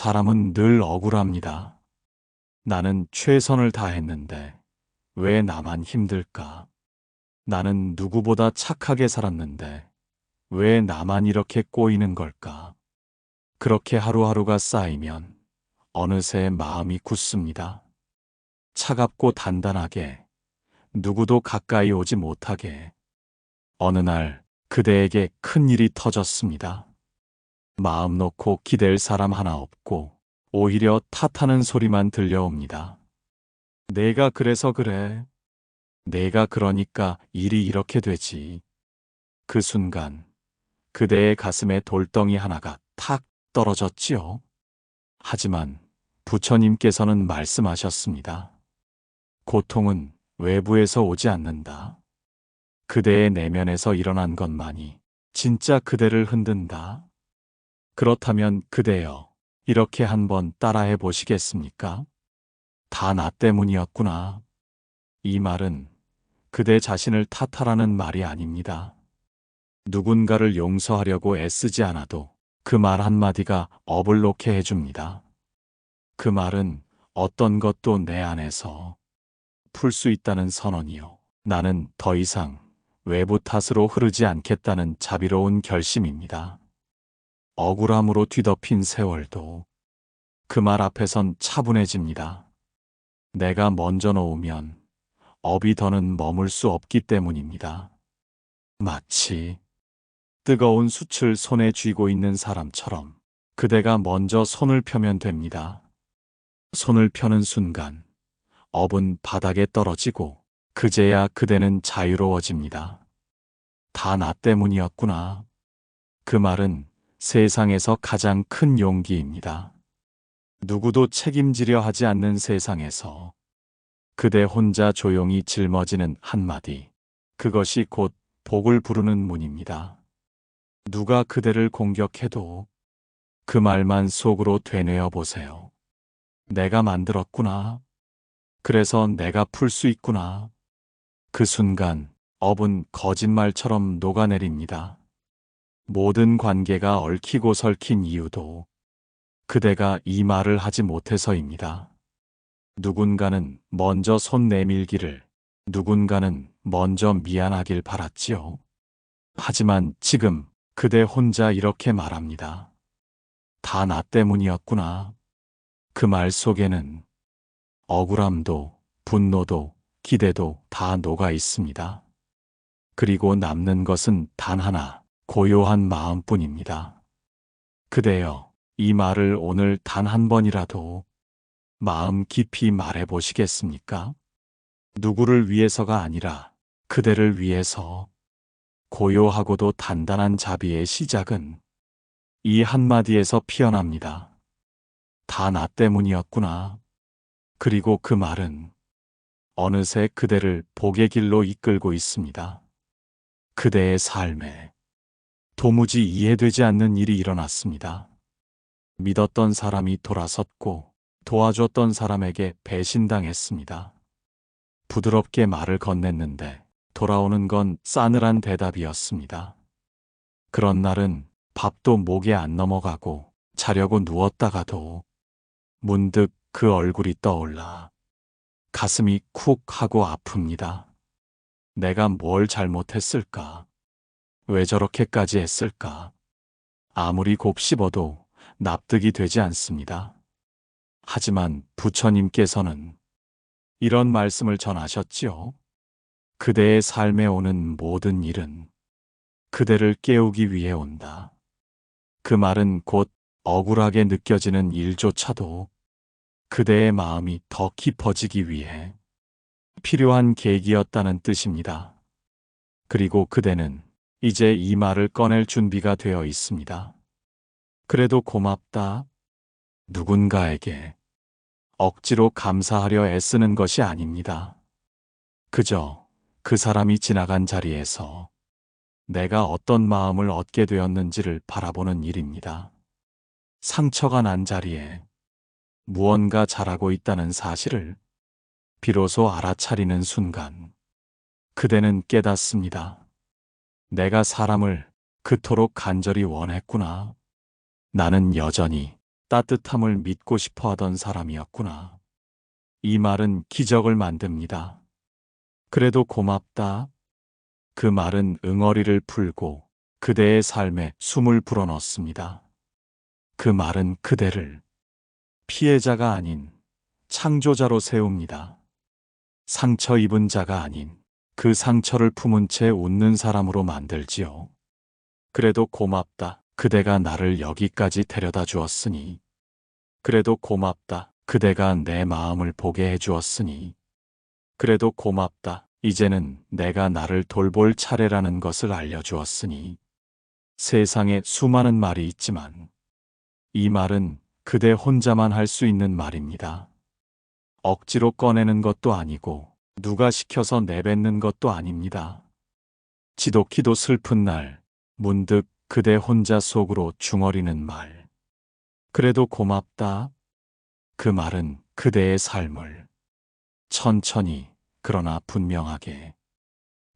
사람은 늘 억울합니다. 나는 최선을 다했는데 왜 나만 힘들까? 나는 누구보다 착하게 살았는데 왜 나만 이렇게 꼬이는 걸까? 그렇게 하루하루가 쌓이면 어느새 마음이 굳습니다. 차갑고 단단하게, 누구도 가까이 오지 못하게. 어느 날 그대에게 큰 일이 터졌습니다. 마음 놓고 기댈 사람 하나 없고 오히려 탓하는 소리만 들려옵니다. 내가 그래서 그래. 내가 그러니까 일이 이렇게 되지. 그 순간 그대의 가슴에 돌덩이 하나가 탁 떨어졌지요. 하지만 부처님께서는 말씀하셨습니다. 고통은 외부에서 오지 않는다. 그대의 내면에서 일어난 것만이 진짜 그대를 흔든다. 그렇다면 그대여, 이렇게 한번 따라해 보시겠습니까? 다 나 때문이었구나. 이 말은 그대 자신을 탓하라는 말이 아닙니다. 누군가를 용서하려고 애쓰지 않아도 그 말 한마디가 업을 놓게 해줍니다. 그 말은 어떤 것도 내 안에서 풀 수 있다는 선언이요. 나는 더 이상 외부 탓으로 흐르지 않겠다는 자비로운 결심입니다. 억울함으로 뒤덮인 세월도 그 말 앞에선 차분해집니다. 내가 먼저 놓으면 업이 더는 머물 수 없기 때문입니다. 마치 뜨거운 숯을 손에 쥐고 있는 사람처럼 그대가 먼저 손을 펴면 됩니다. 손을 펴는 순간 업은 바닥에 떨어지고 그제야 그대는 자유로워집니다. 다 나 때문이었구나. 그 말은 세상에서 가장 큰 용기입니다. 누구도 책임지려 하지 않는 세상에서 그대 혼자 조용히 짊어지는 한마디, 그것이 곧 복을 부르는 문입니다. 누가 그대를 공격해도 그 말만 속으로 되뇌어 보세요. 내가 만들었구나. 그래서 내가 풀 수 있구나. 그 순간 업은 거짓말처럼 녹아내립니다. 모든 관계가 얽히고 설킨 이유도 그대가 이 말을 하지 못해서입니다. 누군가는 먼저 손 내밀기를, 누군가는 먼저 미안하길 바랐지요. 하지만 지금 그대 혼자 이렇게 말합니다. 다 나 때문이었구나. 그 말 속에는 억울함도, 분노도, 기대도 다 녹아 있습니다. 그리고 남는 것은 단 하나, 고요한 마음뿐입니다. 그대여, 이 말을 오늘 단 한 번이라도 마음 깊이 말해 보시겠습니까? 누구를 위해서가 아니라 그대를 위해서. 고요하고도 단단한 자비의 시작은 이 한마디에서 피어납니다. 다 나 때문이었구나. 그리고 그 말은 어느새 그대를 복의 길로 이끌고 있습니다. 그대의 삶에 도무지 이해되지 않는 일이 일어났습니다. 믿었던 사람이 돌아섰고 도와줬던 사람에게 배신당했습니다. 부드럽게 말을 건넸는데 돌아오는 건 싸늘한 대답이었습니다. 그런 날은 밥도 목에 안 넘어가고 자려고 누웠다가도 문득 그 얼굴이 떠올라 가슴이 쿡 하고 아픕니다. 내가 뭘 잘못했을까? 왜 저렇게까지 했을까? 아무리 곱씹어도 납득이 되지 않습니다. 하지만 부처님께서는 이런 말씀을 전하셨지요. 그대의 삶에 오는 모든 일은 그대를 깨우기 위해 온다. 그 말은 곧 억울하게 느껴지는 일조차도 그대의 마음이 더 깊어지기 위해 필요한 계기였다는 뜻입니다. 그리고 그대는 이제 이 말을 꺼낼 준비가 되어 있습니다. 그래도 고맙다. 누군가에게 억지로 감사하려 애쓰는 것이 아닙니다. 그저 그 사람이 지나간 자리에서 내가 어떤 마음을 얻게 되었는지를 바라보는 일입니다. 상처가 난 자리에 무언가 자라고 있다는 사실을 비로소 알아차리는 순간 그대는 깨닫습니다. 내가 사람을 그토록 간절히 원했구나. 나는 여전히 따뜻함을 믿고 싶어 하던 사람이었구나. 이 말은 기적을 만듭니다. 그래도 고맙다. 그 말은 응어리를 풀고 그대의 삶에 숨을 불어넣습니다. 그 말은 그대를 피해자가 아닌 창조자로 세웁니다. 상처 입은 자가 아닌 그 상처를 품은 채 웃는 사람으로 만들지요. 그래도 고맙다. 그대가 나를 여기까지 데려다 주었으니. 그래도 고맙다. 그대가 내 마음을 보게 해주었으니. 그래도 고맙다. 이제는 내가 나를 돌볼 차례라는 것을 알려주었으니. 세상에 수많은 말이 있지만 이 말은 그대 혼자만 할 수 있는 말입니다. 억지로 꺼내는 것도 아니고 누가 시켜서 내뱉는 것도 아닙니다. 지독히도 슬픈 날 문득 그대 혼자 속으로 중얼이는 말. 그래도 고맙다. 그 말은 그대의 삶을 천천히 그러나 분명하게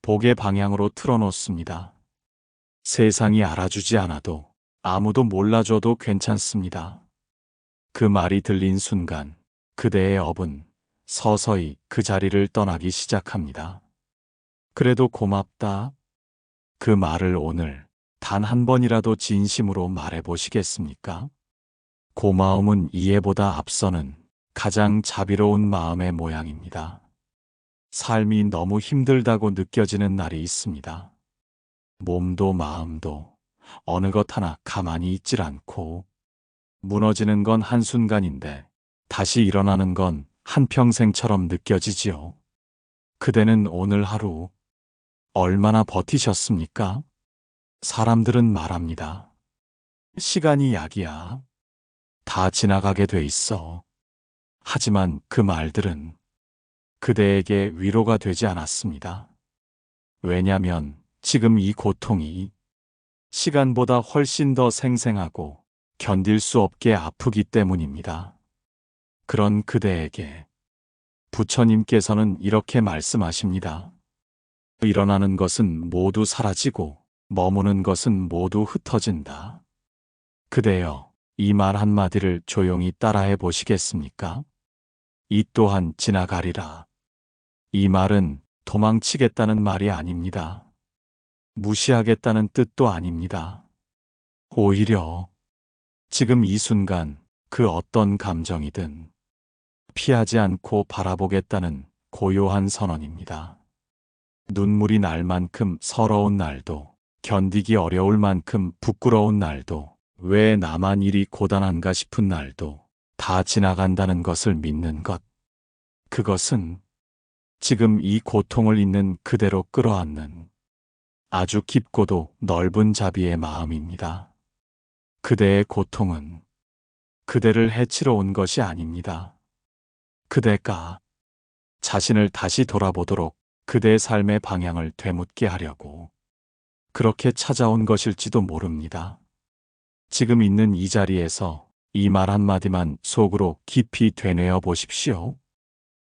복의 방향으로 틀어놓습니다. 세상이 알아주지 않아도 아무도 몰라줘도 괜찮습니다. 그 말이 들린 순간 그대의 업은 서서히 그 자리를 떠나기 시작합니다. 그래도 고맙다. 그 말을 오늘 단 한 번이라도 진심으로 말해보시겠습니까? 고마움은 이해보다 앞서는 가장 자비로운 마음의 모양입니다. 삶이 너무 힘들다고 느껴지는 날이 있습니다. 몸도 마음도 어느 것 하나 가만히 있질 않고 무너지는 건 한순간인데 다시 일어나는 건 한평생처럼 느껴지지요. 그대는 오늘 하루 얼마나 버티셨습니까? 사람들은 말합니다. 시간이 약이야. 다 지나가게 돼 있어. 하지만 그 말들은 그대에게 위로가 되지 않았습니다. 왜냐면 지금 이 고통이 시간보다 훨씬 더 생생하고 견딜 수 없게 아프기 때문입니다. 그런 그대에게 부처님께서는 이렇게 말씀하십니다. 일어나는 것은 모두 사라지고 머무는 것은 모두 흩어진다. 그대여, 이 말 한마디를 조용히 따라해 보시겠습니까? 이 또한 지나가리라. 이 말은 도망치겠다는 말이 아닙니다. 무시하겠다는 뜻도 아닙니다. 오히려 지금 이 순간 그 어떤 감정이든 피하지 않고 바라보겠다는 고요한 선언입니다. 눈물이 날 만큼 서러운 날도, 견디기 어려울 만큼 부끄러운 날도, 왜 나만 이리 고단한가 싶은 날도 다 지나간다는 것을 믿는 것. 그것은 지금 이 고통을 있는 그대로 끌어안는 아주 깊고도 넓은 자비의 마음입니다. 그대의 고통은 그대를 해치러 온 것이 아닙니다. 그대가 자신을 다시 돌아보도록 그대의 삶의 방향을 되묻게 하려고 그렇게 찾아온 것일지도 모릅니다. 지금 있는 이 자리에서 이 말 한마디만 속으로 깊이 되뇌어 보십시오.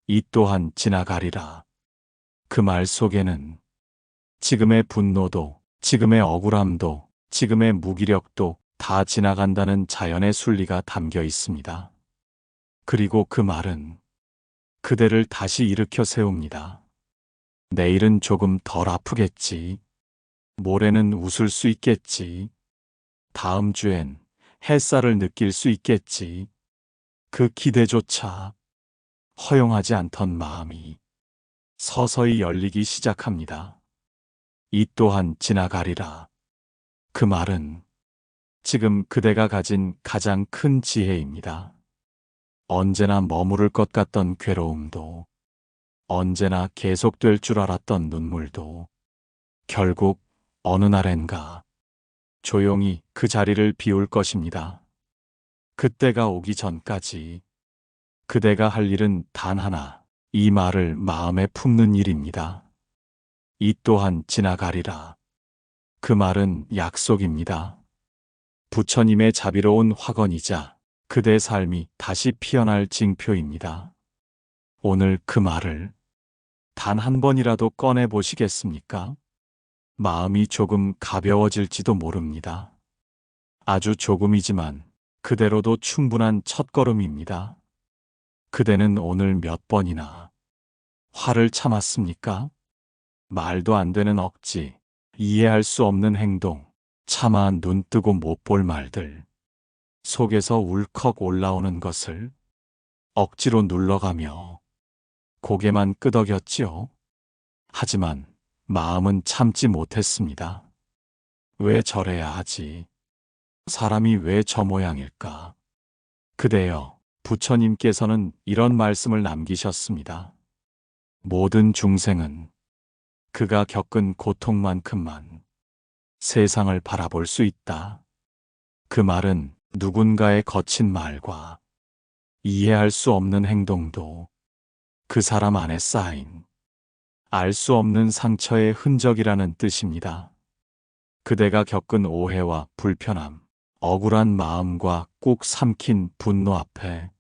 이 또한 지나가리라. 그 말 속에는 지금의 분노도, 지금의 억울함도, 지금의 무기력도 다 지나간다는 자연의 순리가 담겨 있습니다. 그리고 그 말은 그대를 다시 일으켜 세웁니다. 내일은 조금 덜 아프겠지. 모레는 웃을 수 있겠지. 다음 주엔 햇살을 느낄 수 있겠지. 그 기대조차 허용하지 않던 마음이 서서히 열리기 시작합니다. 이 또한 지나가리라. 그 말은 지금 그대가 가진 가장 큰 지혜입니다. 언제나 머무를 것 같던 괴로움도, 언제나 계속될 줄 알았던 눈물도 결국 어느 날엔가 조용히 그 자리를 비울 것입니다. 그때가 오기 전까지 그대가 할 일은 단 하나, 이 말을 마음에 품는 일입니다. 이 또한 지나가리라. 그 말은 약속입니다. 부처님의 자비로운 화건이자 그대 삶이 다시 피어날 징표입니다. 오늘 그 말을 단 한 번이라도 꺼내 보시겠습니까? 마음이 조금 가벼워질지도 모릅니다. 아주 조금이지만 그대로도 충분한 첫걸음입니다. 그대는 오늘 몇 번이나 화를 참았습니까? 말도 안 되는 억지, 이해할 수 없는 행동, 차마 눈 뜨고 못 볼 말들, 속에서 울컥 올라오는 것을 억지로 눌러가며 고개만 끄덕였지요. 하지만 마음은 참지 못했습니다. 왜 저래야 하지? 사람이 왜 저 모양일까? 그대여, 부처님께서는 이런 말씀을 남기셨습니다. 모든 중생은 그가 겪은 고통만큼만 세상을 바라볼 수 있다. 그 말은 누군가의 거친 말과 이해할 수 없는 행동도 그 사람 안에 쌓인 알 수 없는 상처의 흔적이라는 뜻입니다. 그대가 겪은 오해와 불편함, 억울한 마음과 꾹 삼킨 분노 앞에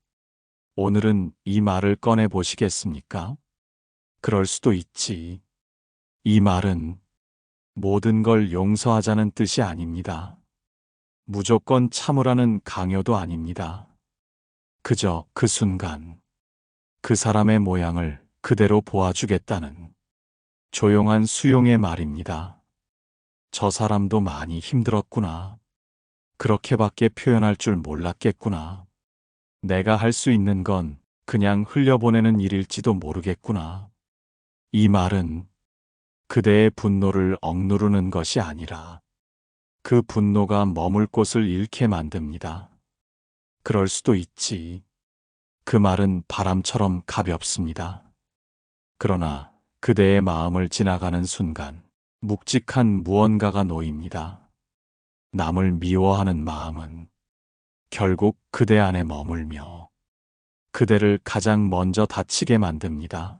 오늘은 이 말을 꺼내 보시겠습니까? 그럴 수도 있지. 이 말은 모든 걸 용서하자는 뜻이 아닙니다. 무조건 참으라는 강요도 아닙니다. 그저 그 순간 그 사람의 모양을 그대로 보아주겠다는 조용한 수용의 말입니다. 저 사람도 많이 힘들었구나. 그렇게밖에 표현할 줄 몰랐겠구나. 내가 할 수 있는 건 그냥 흘려보내는 일일지도 모르겠구나. 이 말은 그대의 분노를 억누르는 것이 아니라 그 분노가 머물 곳을 잃게 만듭니다. 그럴 수도 있지. 그 말은 바람처럼 가볍습니다. 그러나 그대의 마음을 지나가는 순간 묵직한 무언가가 놓입니다. 남을 미워하는 마음은 결국 그대 안에 머물며 그대를 가장 먼저 다치게 만듭니다.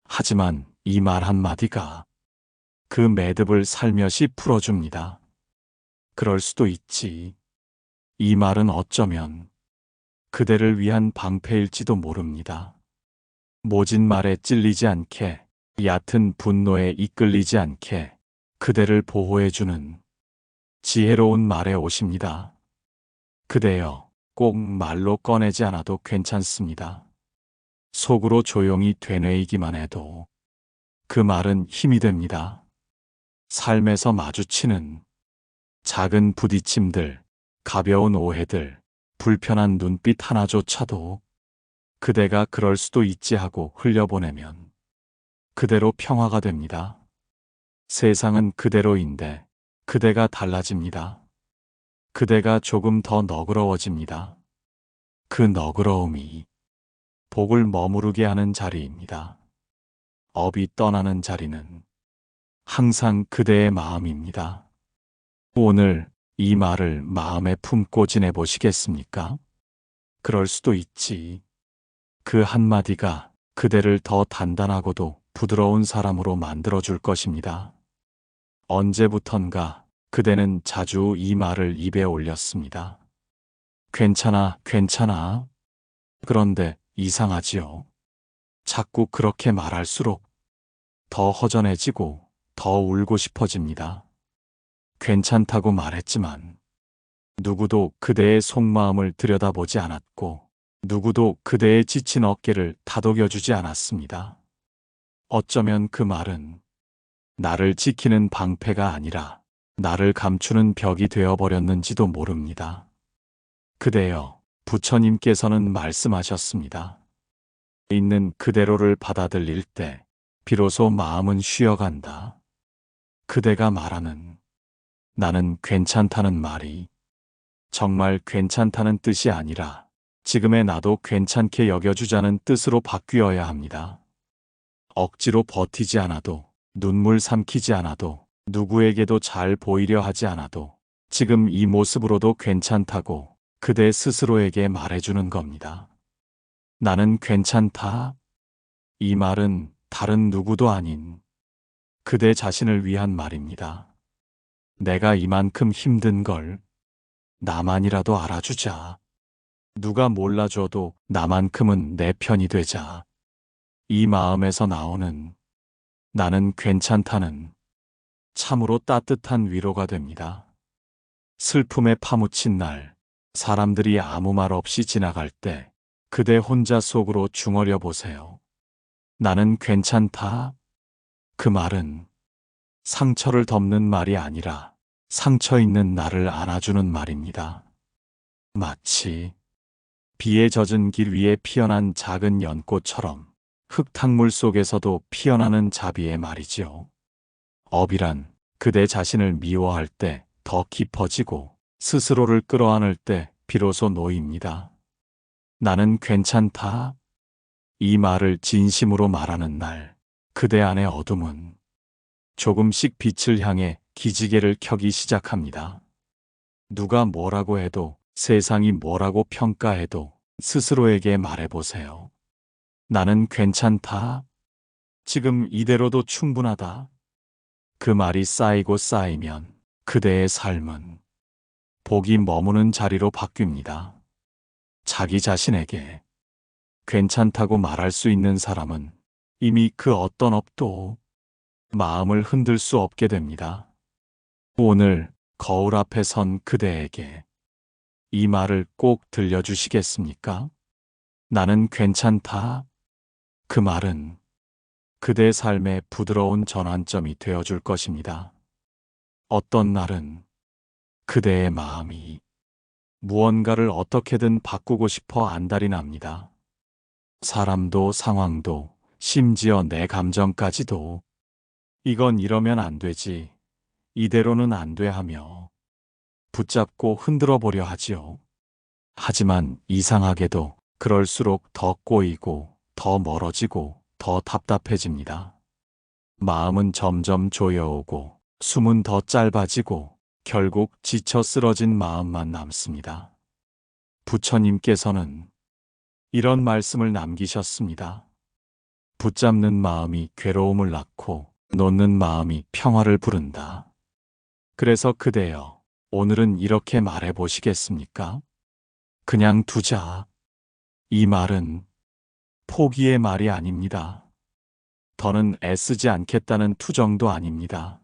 하지만 이 말 한마디가 그 매듭을 살며시 풀어줍니다. 그럴 수도 있지. 이 말은 어쩌면 그대를 위한 방패일지도 모릅니다. 모진 말에 찔리지 않게, 얕은 분노에 이끌리지 않게 그대를 보호해주는 지혜로운 말의 옷입니다. 그대여, 꼭 말로 꺼내지 않아도 괜찮습니다. 속으로 조용히 되뇌이기만 해도 그 말은 힘이 됩니다. 삶에서 마주치는 작은 부딪힘들, 가벼운 오해들, 불편한 눈빛 하나조차도 그대가 그럴 수도 있지 하고 흘려보내면 그대로 평화가 됩니다. 세상은 그대로인데 그대가 달라집니다. 그대가 조금 더 너그러워집니다. 그 너그러움이 복을 머무르게 하는 자리입니다. 업이 떠나는 자리는 항상 그대의 마음입니다. 오늘 이 말을 마음에 품고 지내보시겠습니까? 그럴 수도 있지. 그 한마디가 그대를 더 단단하고도 부드러운 사람으로 만들어줄 것입니다. 언제부턴가 그대는 자주 이 말을 입에 올렸습니다. 괜찮아, 괜찮아. 그런데 이상하지요. 자꾸 그렇게 말할수록 더 허전해지고 더 울고 싶어집니다. 괜찮다고 말했지만 누구도 그대의 속마음을 들여다보지 않았고 누구도 그대의 지친 어깨를 다독여주지 않았습니다. 어쩌면 그 말은 나를 지키는 방패가 아니라 나를 감추는 벽이 되어버렸는지도 모릅니다. 그대여, 부처님께서는 말씀하셨습니다. 있는 그대로를 받아들일 때 비로소 마음은 쉬어간다. 그대가 말하는 나는 괜찮다는 말이 정말 괜찮다는 뜻이 아니라 지금의 나도 괜찮게 여겨주자는 뜻으로 바뀌어야 합니다. 억지로 버티지 않아도, 눈물 삼키지 않아도, 누구에게도 잘 보이려 하지 않아도 지금 이 모습으로도 괜찮다고 그대 스스로에게 말해주는 겁니다. 나는 괜찮다. 이 말은 다른 누구도 아닌 그대 자신을 위한 말입니다. 내가 이만큼 힘든 걸 나만이라도 알아주자. 누가 몰라줘도 나만큼은 내 편이 되자. 이 마음에서 나오는 나는 괜찮다는 참으로 따뜻한 위로가 됩니다. 슬픔에 파묻힌 날, 사람들이 아무 말 없이 지나갈 때 그대 혼자 속으로 중얼여 보세요. 나는 괜찮다. 그 말은 상처를 덮는 말이 아니라 상처 있는 나를 안아주는 말입니다. 마치 비에 젖은 길 위에 피어난 작은 연꽃처럼 흙탕물 속에서도 피어나는 자비의 말이지요. 업이란 그대 자신을 미워할 때 더 깊어지고 스스로를 끌어안을 때 비로소 놓입니다. 나는 괜찮다. 이 말을 진심으로 말하는 날, 그대 안의 어둠은 조금씩 빛을 향해 기지개를 켜기 시작합니다. 누가 뭐라고 해도, 세상이 뭐라고 평가해도 스스로에게 말해보세요. 나는 괜찮다. 지금 이대로도 충분하다. 그 말이 쌓이고 쌓이면 그대의 삶은 복이 머무는 자리로 바뀝니다. 자기 자신에게 괜찮다고 말할 수 있는 사람은 이미 그 어떤 업도 마음을 흔들 수 없게 됩니다. 오늘 거울 앞에 선 그대에게 이 말을 꼭 들려주시겠습니까? 나는 괜찮다. 그 말은 그대 삶의 부드러운 전환점이 되어줄 것입니다. 어떤 날은 그대의 마음이 무언가를 어떻게든 바꾸고 싶어 안달이 납니다. 사람도 상황도 심지어 내 감정까지도 이건 이러면 안 되지, 이대로는 안 돼 하며 붙잡고 흔들어 보려 하지요. 하지만 이상하게도 그럴수록 더 꼬이고 더 멀어지고 더 답답해집니다. 마음은 점점 조여오고 숨은 더 짧아지고 결국 지쳐 쓰러진 마음만 남습니다. 부처님께서는 이런 말씀을 남기셨습니다. 붙잡는 마음이 괴로움을 낳고 놓는 마음이 평화를 부른다. 그래서 그대여, 오늘은 이렇게 말해 보시겠습니까? 그냥 두자. 이 말은 포기의 말이 아닙니다. 더는 애쓰지 않겠다는 투정도 아닙니다.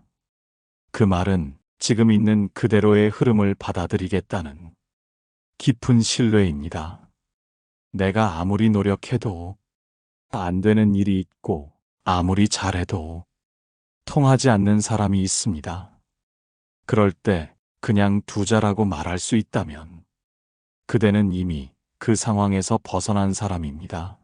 그 말은 지금 있는 그대로의 흐름을 받아들이겠다는 깊은 신뢰입니다. 내가 아무리 노력해도 안 되는 일이 있고 아무리 잘해도 통하지 않는 사람이 있습니다. 그럴 때 그냥 두자라고 말할 수 있다면 그대는 이미 그 상황에서 벗어난 사람입니다.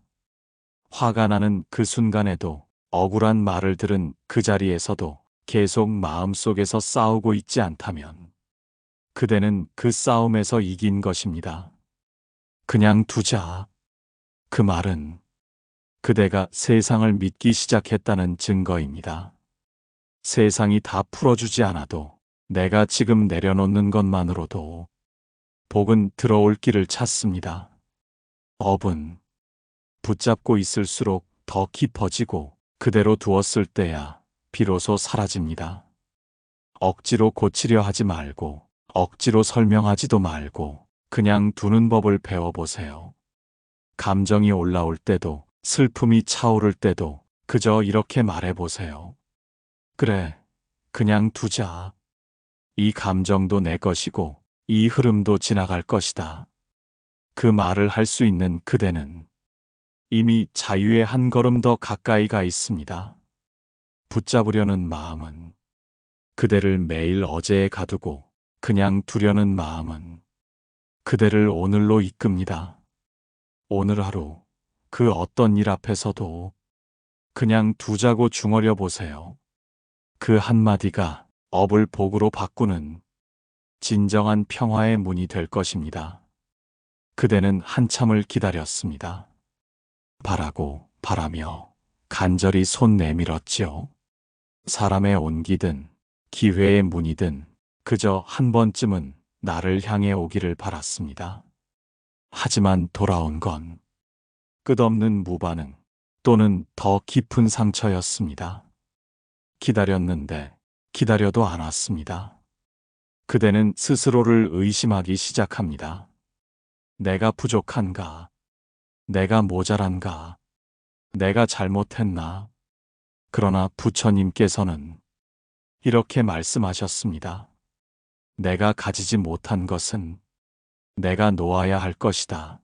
화가 나는 그 순간에도, 억울한 말을 들은 그 자리에서도 계속 마음속에서 싸우고 있지 않다면 그대는 그 싸움에서 이긴 것입니다. 그냥 두자. 그 말은 그대가 세상을 믿기 시작했다는 증거입니다. 세상이 다 풀어주지 않아도 내가 지금 내려놓는 것만으로도 복은 들어올 길을 찾습니다. 업은 붙잡고 있을수록 더 깊어지고 그대로 두었을 때야 비로소 사라집니다. 억지로 고치려 하지 말고 억지로 설명하지도 말고 그냥 두는 법을 배워보세요. 감정이 올라올 때도 슬픔이 차오를 때도 그저 이렇게 말해보세요. 그래, 그냥 두자. 이 감정도 내 것이고 이 흐름도 지나갈 것이다. 그 말을 할 수 있는 그대는 이미 자유의 한 걸음 더 가까이 가 있습니다. 붙잡으려는 마음은 그대를 매일 어제에 가두고 그냥 두려는 마음은 그대를 오늘로 이끕니다. 오늘 하루 그 어떤 일 앞에서도 그냥 두자고 중얼여 보세요. 그 한마디가 업을 복으로 바꾸는 진정한 평화의 문이 될 것입니다. 그대는 한참을 기다렸습니다. 바라고 바라며 간절히 손 내밀었지요. 사람의 온기든 기회의 문이든 그저 한 번쯤은 나를 향해 오기를 바랐습니다. 하지만 돌아온 건 끝없는 무반응 또는 더 깊은 상처였습니다. 기다렸는데 기다려도 안 왔습니다. 그대는 스스로를 의심하기 시작합니다. 내가 부족한가? 내가 모자란가? 내가 잘못했나? 그러나 부처님께서는 이렇게 말씀하셨습니다. 내가 가지지 못한 것은 내가 놓아야 할 것이다.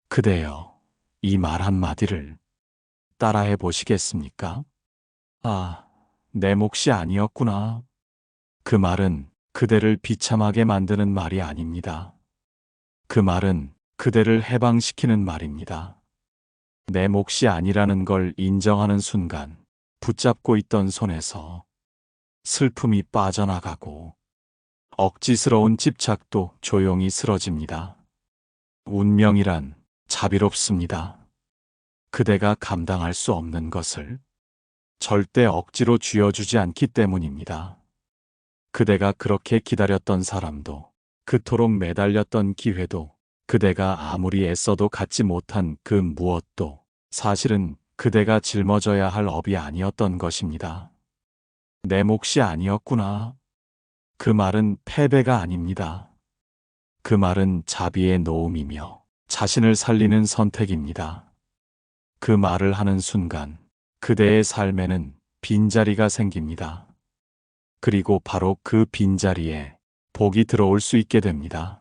그대여, 이 말 한마디를 따라해 보시겠습니까? 아, 내 몫이 아니었구나. 그 말은 그대를 비참하게 만드는 말이 아닙니다. 그 말은 그대를 해방시키는 말입니다. 내 몫이 아니라는 걸 인정하는 순간 붙잡고 있던 손에서 슬픔이 빠져나가고 억지스러운 집착도 조용히 쓰러집니다. 운명이란 자비롭습니다. 그대가 감당할 수 없는 것을 절대 억지로 쥐어주지 않기 때문입니다. 그대가 그렇게 기다렸던 사람도, 그토록 매달렸던 기회도, 그대가 아무리 애써도 갖지 못한 그 무엇도 사실은 그대가 짊어져야 할 업이 아니었던 것입니다. 내 몫이 아니었구나. 그 말은 패배가 아닙니다. 그 말은 자비의 노음이며 자신을 살리는 선택입니다. 그 말을 하는 순간 그대의 삶에는 빈자리가 생깁니다. 그리고 바로 그 빈자리에 복이 들어올 수 있게 됩니다.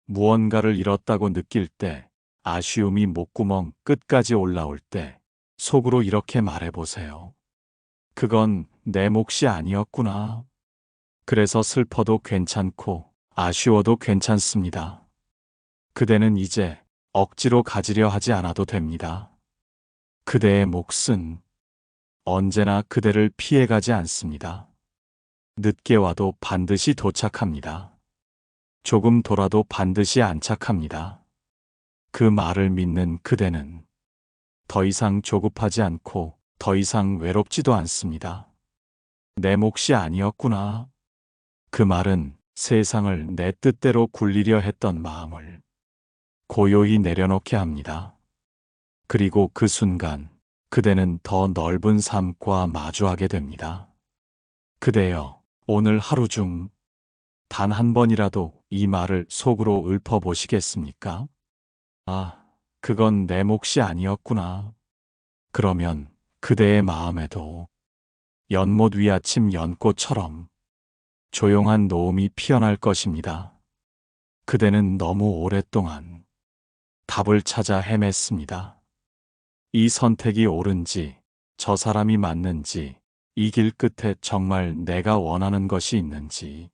무언가를 잃었다고 느낄 때, 아쉬움이 목구멍 끝까지 올라올 때, 속으로 이렇게 말해보세요. 그건 내 몫이 아니었구나. 그래서 슬퍼도 괜찮고, 아쉬워도 괜찮습니다. 그대는 이제 억지로 가지려 하지 않아도 됩니다. 그대의 몫은 언제나 그대를 피해가지 않습니다. 늦게 와도 반드시 도착합니다. 조금 돌아도 반드시 안착합니다. 그 말을 믿는 그대는 더 이상 조급하지 않고 더 이상 외롭지도 않습니다. 내 몫이 아니었구나. 그 말은 세상을 내 뜻대로 굴리려 했던 마음을 고요히 내려놓게 합니다. 그리고 그 순간 그대는 더 넓은 삶과 마주하게 됩니다. 그대여, 오늘 하루 중 단 한 번이라도 이 말을 속으로 읊어보시겠습니까? 아, 그건 내 몫이 아니었구나. 그러면 그대의 마음에도 연못 위 아침 연꽃처럼 조용한 노음이 피어날 것입니다. 그대는 너무 오랫동안 답을 찾아 헤맸습니다. 이 선택이 옳은지, 저 사람이 맞는지, 이 길 끝에 정말 내가 원하는 것이 있는지.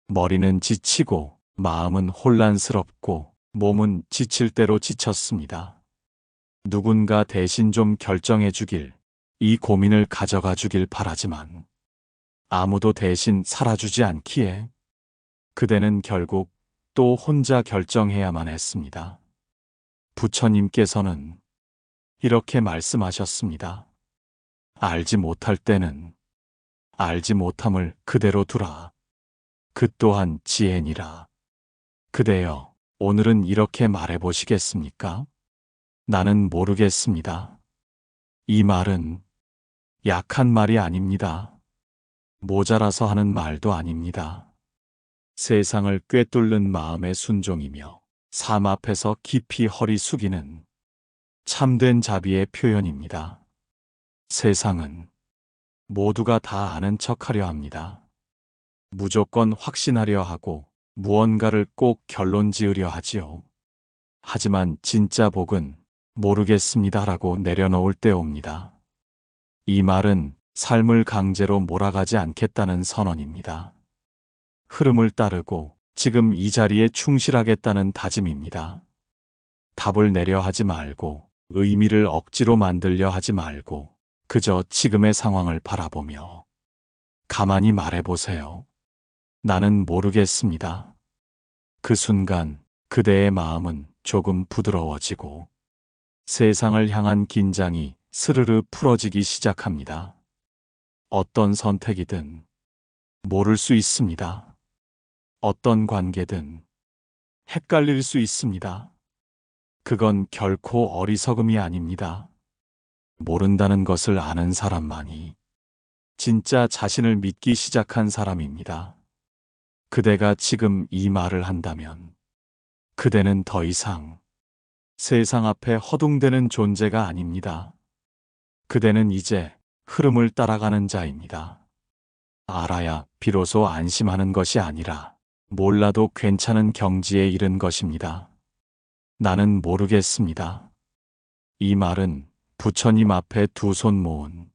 머리는 지치고 마음은 혼란스럽고 몸은 지칠 대로 지쳤습니다. 누군가 대신 좀 결정해 주길, 이 고민을 가져가 주길 바라지만 아무도 대신 살아주지 않기에 그대는 결국 또 혼자 결정해야만 했습니다. 부처님께서는 이렇게 말씀하셨습니다. 알지 못할 때는 알지 못함을 그대로 두라. 그 또한 지혜니라. 그대여, 오늘은 이렇게 말해보시겠습니까? 나는 모르겠습니다. 이 말은 약한 말이 아닙니다. 모자라서 하는 말도 아닙니다. 세상을 꿰뚫는 마음의 순종이며 삶 앞에서 깊이 허리 숙이는 참된 자비의 표현입니다. 세상은 모두가 다 아는 척하려 합니다. 무조건 확신하려 하고 무언가를 꼭 결론 지으려 하지요. 하지만 진짜 복은 모르겠습니다라고 내려놓을 때 옵니다. 이 말은 삶을 강제로 몰아가지 않겠다는 선언입니다. 흐름을 따르고 지금 이 자리에 충실하겠다는 다짐입니다. 답을 내려 하지 말고 의미를 억지로 만들려 하지 말고 그저 지금의 상황을 바라보며 가만히 말해보세요. 나는 모르겠습니다. 그 순간 그대의 마음은 조금 부드러워지고 세상을 향한 긴장이 스르르 풀어지기 시작합니다. 어떤 선택이든 모를 수 있습니다. 어떤 관계든 헷갈릴 수 있습니다. 그건 결코 어리석음이 아닙니다. 모른다는 것을 아는 사람만이 진짜 자신을 믿기 시작한 사람입니다. 그대가 지금 이 말을 한다면 그대는 더 이상 세상 앞에 허둥대는 존재가 아닙니다. 그대는 이제 흐름을 따라가는 자입니다. 알아야 비로소 안심하는 것이 아니라 몰라도 괜찮은 경지에 이른 것입니다. 나는 모르겠습니다. 이 말은 부처님 앞에 두 손 모은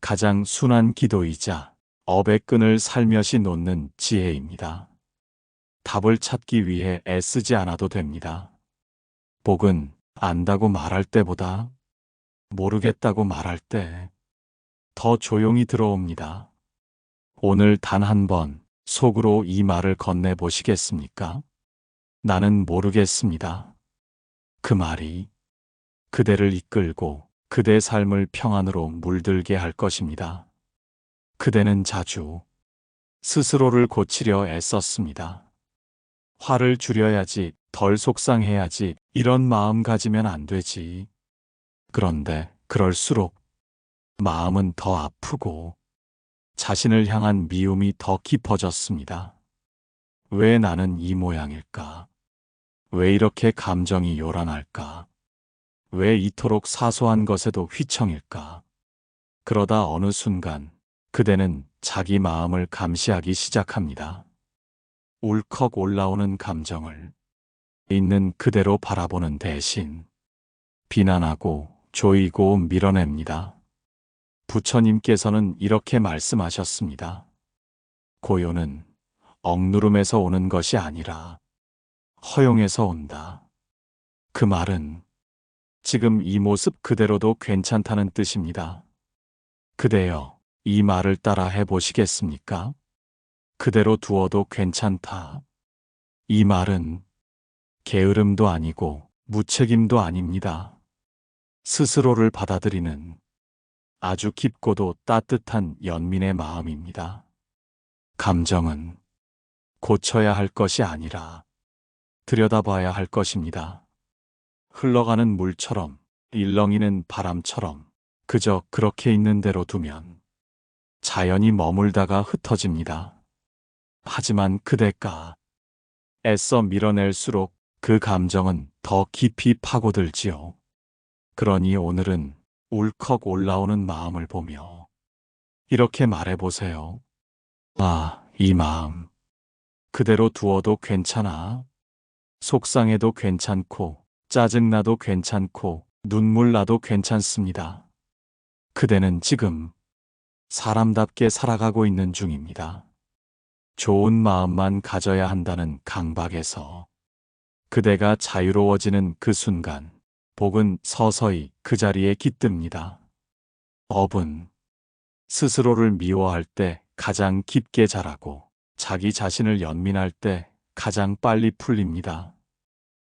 가장 순한 기도이자 업의 끈을 살며시 놓는 지혜입니다. 답을 찾기 위해 애쓰지 않아도 됩니다. 복은 안다고 말할 때보다 모르겠다고 말할 때 더 조용히 들어옵니다. 오늘 단 한 번 속으로 이 말을 건네보시겠습니까? 나는 모르겠습니다. 그 말이 그대를 이끌고 그대 삶을 평안으로 물들게 할 것입니다. 그대는 자주 스스로를 고치려 애썼습니다. 화를 줄여야지, 덜 속상해야지, 이런 마음 가지면 안 되지. 그런데 그럴수록 마음은 더 아프고 자신을 향한 미움이 더 깊어졌습니다. 왜 나는 이 모양일까? 왜 이렇게 감정이 요란할까? 왜 이토록 사소한 것에도 휘청일까? 그러다 어느 순간 그대는 자기 마음을 감시하기 시작합니다. 울컥 올라오는 감정을 있는 그대로 바라보는 대신 비난하고 조이고 밀어냅니다. 부처님께서는 이렇게 말씀하셨습니다. 고요는 억누름에서 오는 것이 아니라 허용에서 온다. 그 말은 지금 이 모습 그대로도 괜찮다는 뜻입니다. 그대여, 이 말을 따라 해보시겠습니까? 그대로 두어도 괜찮다. 이 말은 게으름도 아니고 무책임도 아닙니다. 스스로를 받아들이는 아주 깊고도 따뜻한 연민의 마음입니다. 감정은 고쳐야 할 것이 아니라 들여다봐야 할 것입니다. 흘러가는 물처럼, 일렁이는 바람처럼 그저 그렇게 있는 대로 두면 자연히 머물다가 흩어집니다. 하지만 그대가 애써 밀어낼수록 그 감정은 더 깊이 파고들지요. 그러니 오늘은 울컥 올라오는 마음을 보며 이렇게 말해보세요. 아, 이 마음 그대로 두어도 괜찮아. 속상해도 괜찮고 짜증나도 괜찮고 눈물 나도 괜찮습니다. 그대는 지금 사람답게 살아가고 있는 중입니다. 좋은 마음만 가져야 한다는 강박에서 그대가 자유로워지는 그 순간 복은 서서히 그 자리에 깃듭니다. 업은 스스로를 미워할 때 가장 깊게 자라고 자기 자신을 연민할 때 가장 빨리 풀립니다.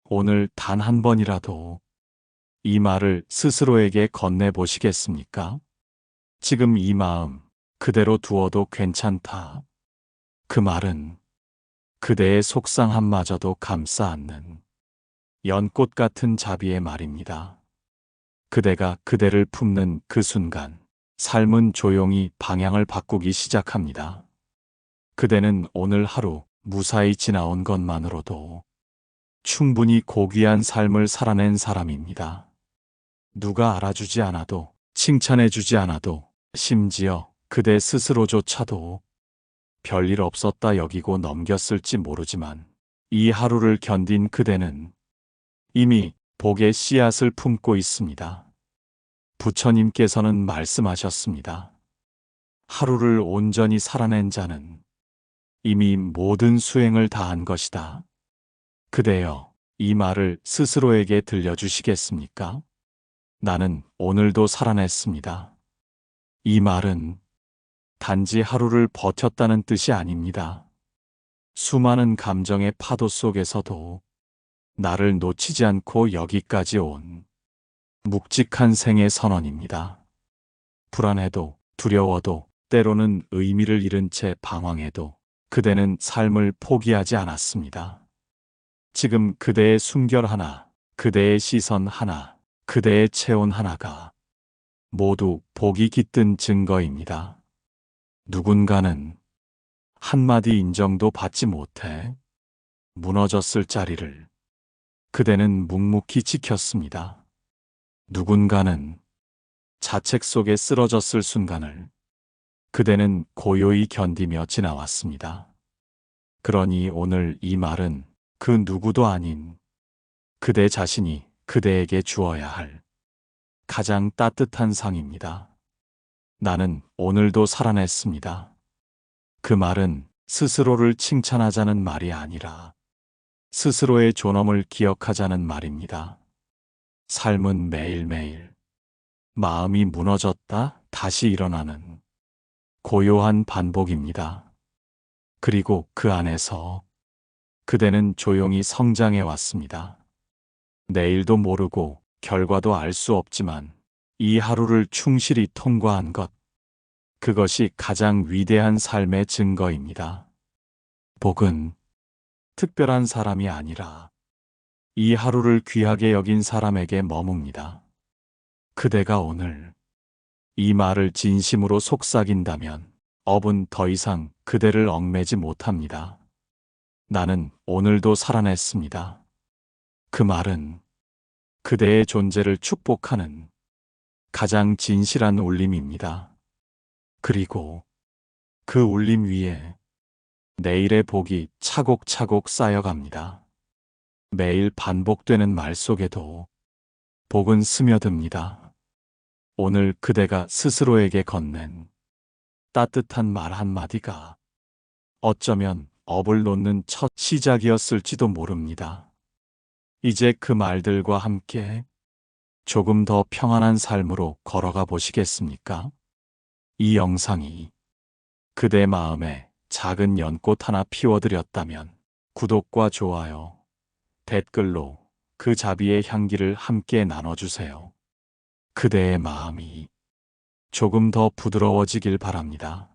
오늘 단 한 번이라도 이 말을 스스로에게 건네보시겠습니까? 지금 이 마음 그대로 두어도 괜찮다. 그 말은 그대의 속상함마저도 감싸 안는 연꽃 같은 자비의 말입니다. 그대가 그대를 품는 그 순간 삶은 조용히 방향을 바꾸기 시작합니다. 그대는 오늘 하루 무사히 지나온 것만으로도 충분히 고귀한 삶을 살아낸 사람입니다. 누가 알아주지 않아도, 칭찬해주지 않아도, 심지어 그대 스스로조차도 별일 없었다 여기고 넘겼을지 모르지만 이 하루를 견딘 그대는 이미 복의 씨앗을 품고 있습니다. 부처님께서는 말씀하셨습니다. 하루를 온전히 살아낸 자는 이미 모든 수행을 다한 것이다. 그대여, 이 말을 스스로에게 들려주시겠습니까? 나는 오늘도 살아냈습니다. 이 말은 단지 하루를 버텼다는 뜻이 아닙니다. 수많은 감정의 파도 속에서도 나를 놓치지 않고 여기까지 온 묵직한 생의 선언입니다. 불안해도 두려워도 때로는 의미를 잃은 채 방황해도 그대는 삶을 포기하지 않았습니다. 지금 그대의 숨결 하나, 그대의 시선 하나, 그대의 체온 하나가 모두 복이 깃든 증거입니다. 누군가는 한마디 인정도 받지 못해 무너졌을 자리를 그대는 묵묵히 지켰습니다. 누군가는 자책 속에 쓰러졌을 순간을 그대는 고요히 견디며 지나왔습니다. 그러니 오늘 이 말은 그 누구도 아닌 그대 자신이 그대에게 주어야 할 가장 따뜻한 상입니다. 나는 오늘도 살아냈습니다. 그 말은 스스로를 칭찬하자는 말이 아니라 스스로의 존엄을 기억하자는 말입니다. 삶은 매일매일 마음이 무너졌다 다시 일어나는 고요한 반복입니다. 그리고 그 안에서 그대는 조용히 성장해 왔습니다. 내일도 모르고 결과도 알 수 없지만 이 하루를 충실히 통과한 것, 그것이 가장 위대한 삶의 증거입니다. 복은 특별한 사람이 아니라 이 하루를 귀하게 여긴 사람에게 머뭅니다. 그대가 오늘 이 말을 진심으로 속삭인다면 업은 더 이상 그대를 얽매지 못합니다. 나는 오늘도 살아냈습니다. 그 말은 그대의 존재를 축복하는 가장 진실한 울림입니다. 그리고 그 울림 위에 내일의 복이 차곡차곡 쌓여갑니다. 매일 반복되는 말 속에도 복은 스며듭니다. 오늘 그대가 스스로에게 건넨 따뜻한 말 한마디가 어쩌면 업을 놓는 첫 시작이었을지도 모릅니다. 이제 그 말들과 함께 조금 더 평안한 삶으로 걸어가 보시겠습니까? 이 영상이 그대 마음에 작은 연꽃 하나 피워드렸다면 구독과 좋아요, 댓글로 그 자비의 향기를 함께 나눠주세요. 그대의 마음이 조금 더 부드러워지길 바랍니다.